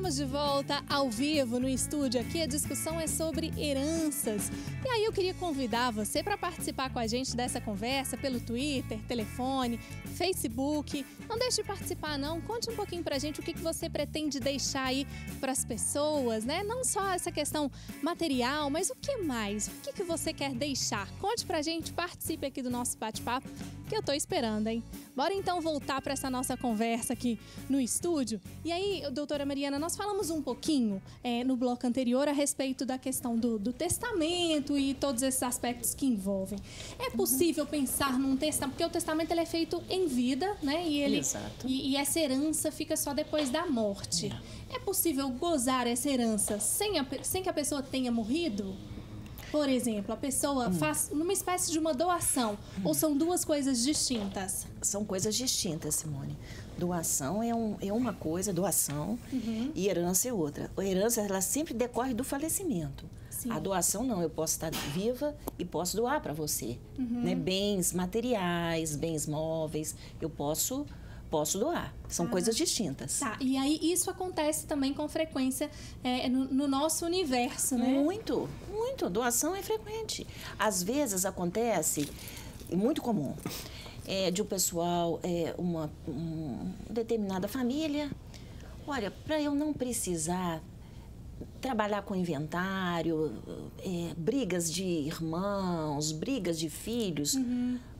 Estamos de volta ao vivo no estúdio aqui. A discussão é sobre heranças. E aí eu queria convidar você para participar com a gente dessa conversa pelo Twitter, telefone, Facebook. Não deixe de participar não. Conte um pouquinho pra gente o que você pretende deixar aí para as pessoas, né? Não só essa questão material, mas o que mais? O que você quer deixar? Conte pra gente, participe aqui do nosso bate-papo, que eu tô esperando, hein? Bora então voltar para essa nossa conversa aqui no estúdio. E aí, doutora Mariana, nós falamos um pouquinho no bloco anterior a respeito da questão do testamento e todos esses aspectos que envolvem. É possível pensar num testamento, porque o testamento ele é feito em vida, né? E essa herança fica só depois da morte. É possível gozar essa herança sem que a pessoa tenha morrido? Por exemplo, a pessoa faz numa espécie de uma doação, ou são duas coisas distintas? São coisas distintas, Simone. Doação é uma coisa, doação, e herança é outra. A herança, ela sempre decorre do falecimento. Sim. A doação não, eu posso estar viva e posso doar para você. Né? Bens materiais, bens móveis, eu posso doar. São coisas distintas. Tá, e aí isso acontece também com frequência no nosso universo, né? Muito, muito. Doação é frequente. Às vezes acontece, muito comum, de um pessoal, uma determinada família, olha, para eu não precisar trabalhar com inventário, brigas de irmãos, brigas de filhos,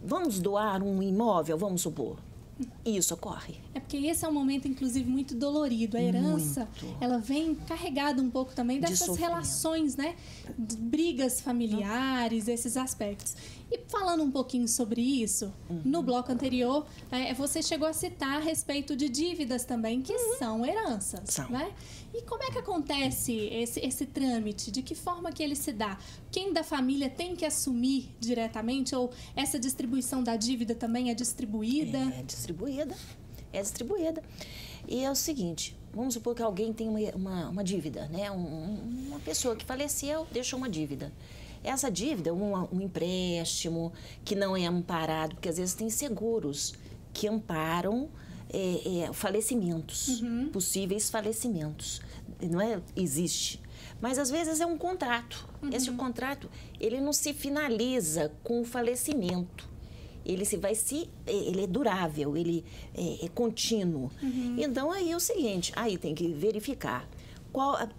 vamos doar um imóvel, vamos supor. Isso ocorre. É porque esse é um momento, inclusive, muito dolorido. A herança, ela vem carregada um pouco também dessas relações, né? De brigas familiares, esses aspectos. E falando um pouquinho sobre isso, no bloco anterior, você chegou a citar a respeito de dívidas também, que são heranças, né? E como é que acontece esse trâmite? De que forma que ele se dá? Quem da família tem que assumir diretamente? Ou essa distribuição da dívida também é distribuída? É distribuída. E é o seguinte, vamos supor que alguém tem uma dívida, né? Uma pessoa que faleceu deixou uma dívida. Essa dívida, um empréstimo que não é amparado, porque às vezes tem seguros que amparam falecimentos, possíveis falecimentos. Não é? Existe. Mas às vezes é um contrato. Esse contrato, ele não se finaliza com o falecimento. Ele é durável, ele é contínuo. Então aí é o seguinte, aí tem que verificar.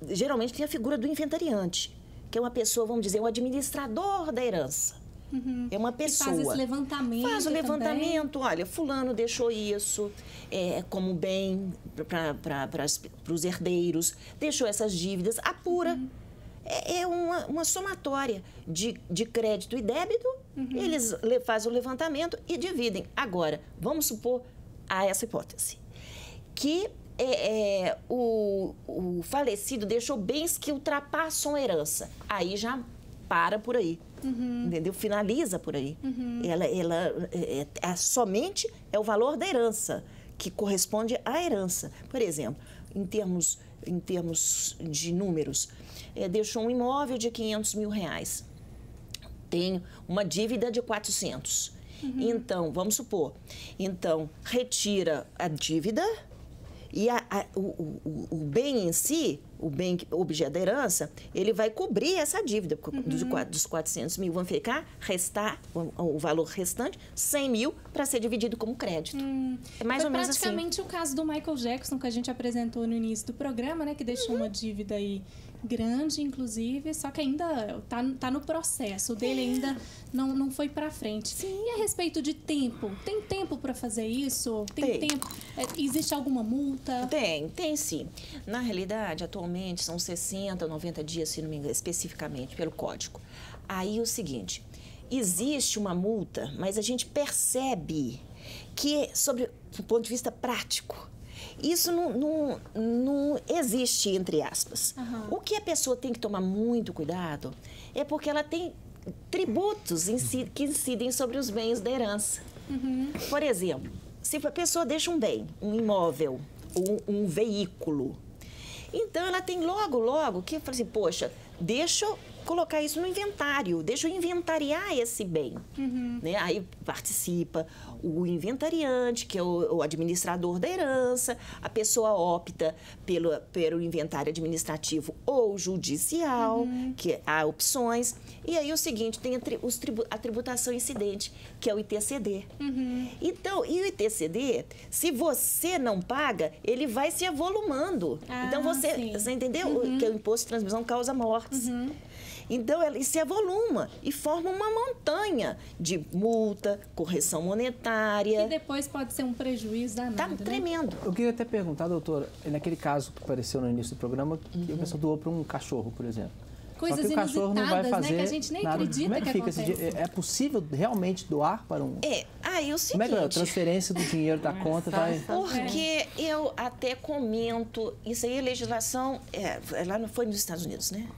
Geralmente tem a figura do inventariante, que é uma pessoa, vamos dizer, um administrador da herança. É uma pessoa. Que faz esse levantamento. Faz o levantamento, também. Olha, fulano deixou isso como bem para os herdeiros, deixou essas dívidas, apura. É uma somatória de crédito e débito, eles fazem o levantamento e dividem. Agora, vamos supor essa hipótese, que o falecido deixou bens que ultrapassam a herança. Aí já para por aí, entendeu? Finaliza por aí. Somente é o valor da herança que corresponde à herança. Por exemplo, em termos de números, deixou um imóvel de R$500 mil. Tem uma dívida de 400. Então, vamos supor, retira a dívida e o bem em si, o bem objeto da herança, ele vai cobrir essa dívida. Dos 400 mil vão restar o valor restante, 100 mil, para ser dividido como crédito. É mais ou menos assim. Foi praticamente o caso do Michael Jackson, que a gente apresentou no início do programa, né? Que deixou uma dívida aí grande, inclusive, só que ainda tá no processo. O dele ainda não foi para frente. Sim. E a respeito de tempo? Tem tempo para fazer isso? Tem tempo? Existe alguma multa? Tem sim. Na realidade, atualmente, são 60, 90 dias, se não me engano, especificamente, pelo código. Aí, o seguinte, existe uma multa, mas a gente percebe que, do ponto de vista prático, isso não existe, entre aspas. O que a pessoa tem que tomar muito cuidado é porque ela tem tributos que incidem sobre os bens da herança. Por exemplo, se a pessoa deixa um bem, um imóvel, um veículo, então ela tem logo que fala assim, poxa, deixa colocar isso no inventário, deixa eu inventariar esse bem. Né? Aí participa o inventariante, que é o administrador da herança, a pessoa opta pelo inventário administrativo ou judicial, que há opções. E aí o seguinte, tem a tributação incidente, que é o ITCD. Então, e o ITCD, se você não paga, ele vai se avolumando. Então, você entendeu? Que o imposto de transmissão causa mortes. Então, ele se avoluma e forma uma montanha de multa, correção monetária. E depois pode ser um prejuízo danado, Tá tremendo. Eu queria até perguntar, doutora, naquele caso que apareceu no início do programa, que a pessoa doou para um cachorro, por exemplo. Coisas só que o cachorro não vai fazer, né, que a gente nem nada. acredita. Como é que fica acontece? É possível realmente doar para um... Aí o seguinte... Como é que é a transferência do dinheiro da conta vai... Porque eu até comento, isso aí é legislação, lá não foi nos Estados Unidos, né?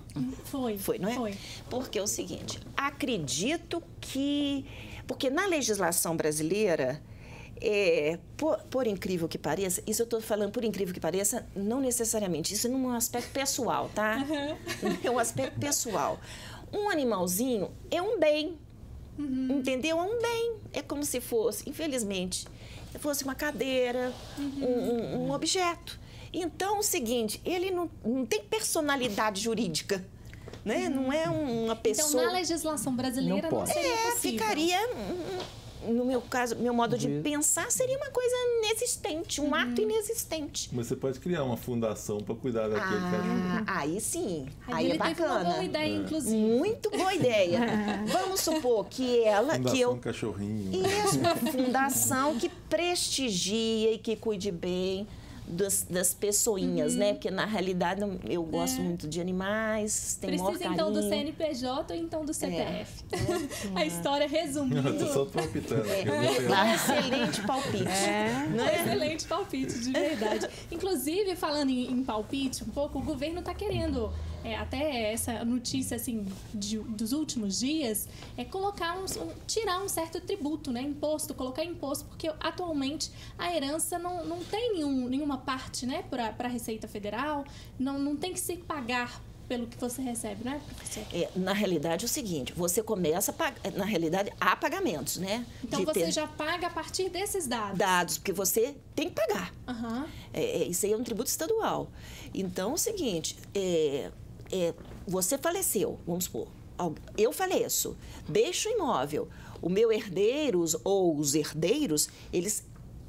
Foi, não é? Foi. Porque é o seguinte, acredito que... Porque na legislação brasileira, por incrível que pareça, isso eu estou falando por incrível que pareça, não necessariamente, isso é num aspecto pessoal, tá? É um aspecto pessoal. Um animalzinho é um bem, entendeu? É um bem. É como se fosse, infelizmente, fosse uma cadeira, um objeto. Então, o seguinte, ele não tem personalidade jurídica, né? Não é uma pessoa... Então, na legislação brasileira não seria possível. Ficaria... No meu caso, meu modo de pensar seria uma coisa inexistente, um ato inexistente. Mas você pode criar uma fundação para cuidar daquele cachorro. Aí sim, aí é bacana. Teve uma boa ideia, inclusive. Muito boa ideia. Vamos supor que Fundação Cachorrinho. Isso, uma fundação que prestigia e que cuide bem das pessoinhas, né? Porque, na realidade, eu gosto muito de animais, tem maior Precisa, carinho. então, do CNPJ ou então do CPF? A história resumindo. Eu tô só palpitando. Excelente palpite. Excelente palpite, de verdade. Inclusive, falando em palpite um pouco, o governo está querendo... até essa notícia assim dos últimos dias colocar tirar um certo tributo, né, imposto, colocar imposto, porque atualmente a herança não tem nenhuma parte, né, para a Receita Federal, não tem que se pagar pelo que você recebe, não é, professor? Na realidade é o seguinte, você começa a pagar, na realidade há pagamentos, né? Então você já paga a partir desses dados. Dados, porque você tem que pagar. Isso aí é um tributo estadual. Então é o seguinte, você faleceu, vamos supor, eu faleço, deixo o imóvel, o meu herdeiros ou os herdeiros,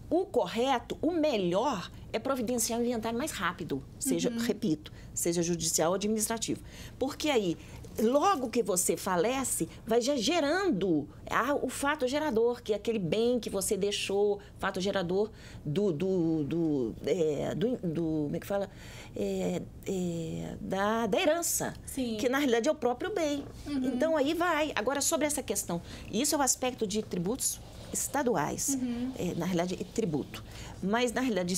o correto, o melhor é providenciar o inventário mais rápido, repito, seja judicial ou administrativo. Porque aí, logo que você falece, vai já gerando o fato gerador, que é aquele bem que você deixou, fato gerador como é que fala? Da herança, Sim. Que na realidade é o próprio bem. Então aí vai. Agora, sobre essa questão, isso é o aspecto de tributos estaduais, na realidade é tributo. Mas, na realidade,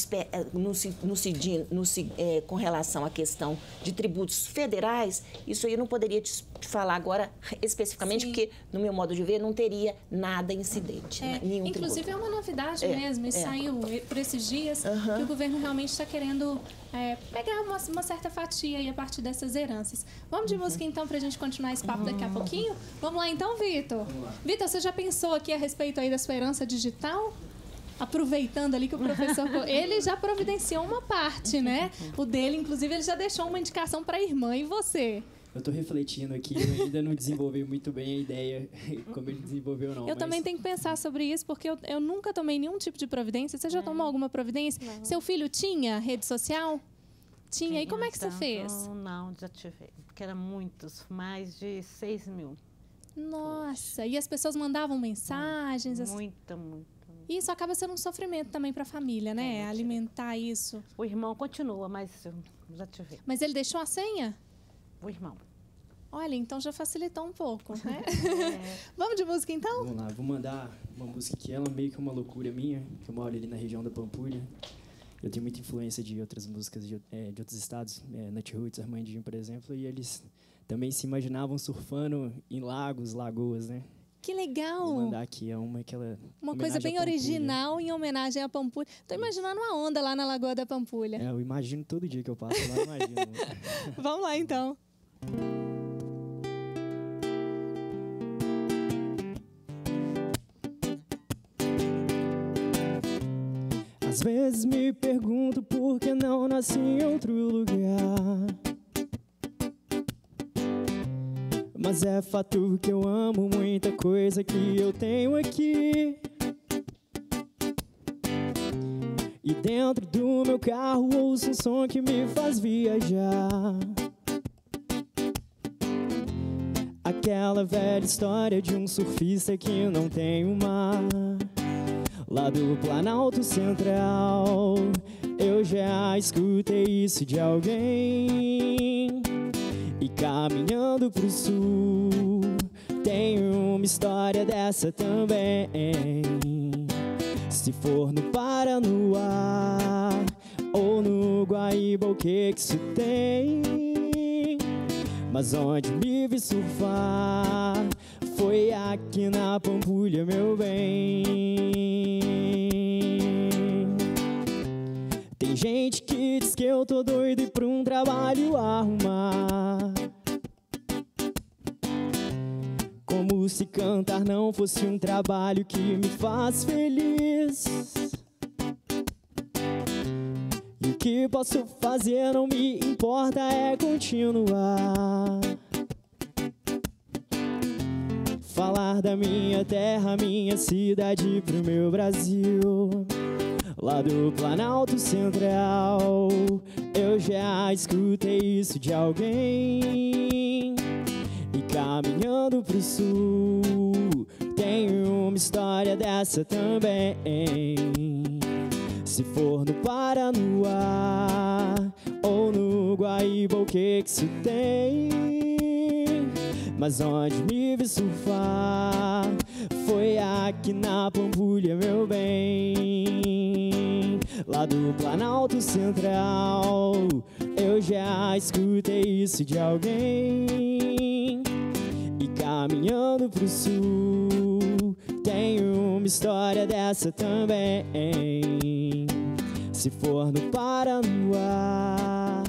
com relação à questão de tributos federais, isso aí eu não poderia te falar agora especificamente, Sim. Porque, no meu modo de ver, não teria nada incidente, nenhum inclusive, tributo. é uma novidade mesmo, isso saiu por esses dias, que o governo realmente está querendo pegar uma certa fatia aí a partir dessas heranças. Vamos de música, então, para a gente continuar esse papo daqui a pouquinho? Vamos lá, então, Vitor? Vitor, você já pensou aqui a respeito aí da sua herança digital? Aproveitando ali que o professor... Ele já providenciou uma parte, né? O dele, inclusive, ele já deixou uma indicação para a irmã. E você? Eu estou refletindo aqui, eu ainda não desenvolvi muito bem a ideia, como ele desenvolveu, não. Eu também tenho que pensar sobre isso, porque eu nunca tomei nenhum tipo de providência. Você já tomou alguma providência? Não. Seu filho tinha rede social? Tinha. E como é que você fez? Não, já tive. Porque eram muitos, mais de 6 mil. Nossa, e as pessoas mandavam mensagens? Muita. Isso acaba sendo um sofrimento também para a família, né? Alimentar isso. O irmão continua, mas eu já tive. Mas ele deixou a senha? O irmão. Olha, então já facilitou um pouco, né? Vamos de música, então? Vamos lá, vou mandar uma música que ela meio que uma loucura minha, que eu moro ali na região da Pampulha. Eu tenho muita influência de outras músicas de outros estados, Natiruts, Armandinho, por exemplo, e eles também se imaginavam surfando em lagos, lagoas, né? Que legal! Vou mandar aqui, é uma que ela... Uma coisa bem original em homenagem à Pampulha. Tô imaginando uma onda lá na Lagoa da Pampulha. Eu imagino todo dia que eu passo lá, imagino. Vamos lá, então. Às vezes me pergunto por que não nasci em outro lugar. Mas é fato que eu amo muita coisa que eu tenho aqui. E dentro do meu carro ouço um som que me faz viajar. Aquela velha história de um surfista que não tem o mar. Lá do Planalto Central, eu já escutei isso de alguém. E caminhando pro sul, tem uma história dessa também. Se for no Paranoá ou no Guaíba, o que isso tem? Mas onde me vi surfar foi aqui na Pampulha, meu bem. Tem gente que diz que eu tô doido e pra um trabalho arrumar. Como se cantar não fosse um trabalho que me faz feliz. E o que posso fazer não me importa, é continuar. Falar da minha terra, minha cidade pro meu Brasil. Lá do Planalto Central, eu já escutei isso de alguém. E caminhando pro sul, tem uma história dessa também. Se for no Paranoá ou no Guaíba, o que isso tem? Mas onde me vi surfar foi aqui na Pampulha, meu bem. Lá do Planalto Central, eu já escutei isso de alguém. E caminhando pro sul, tem uma história dessa também. Se for no Paranoá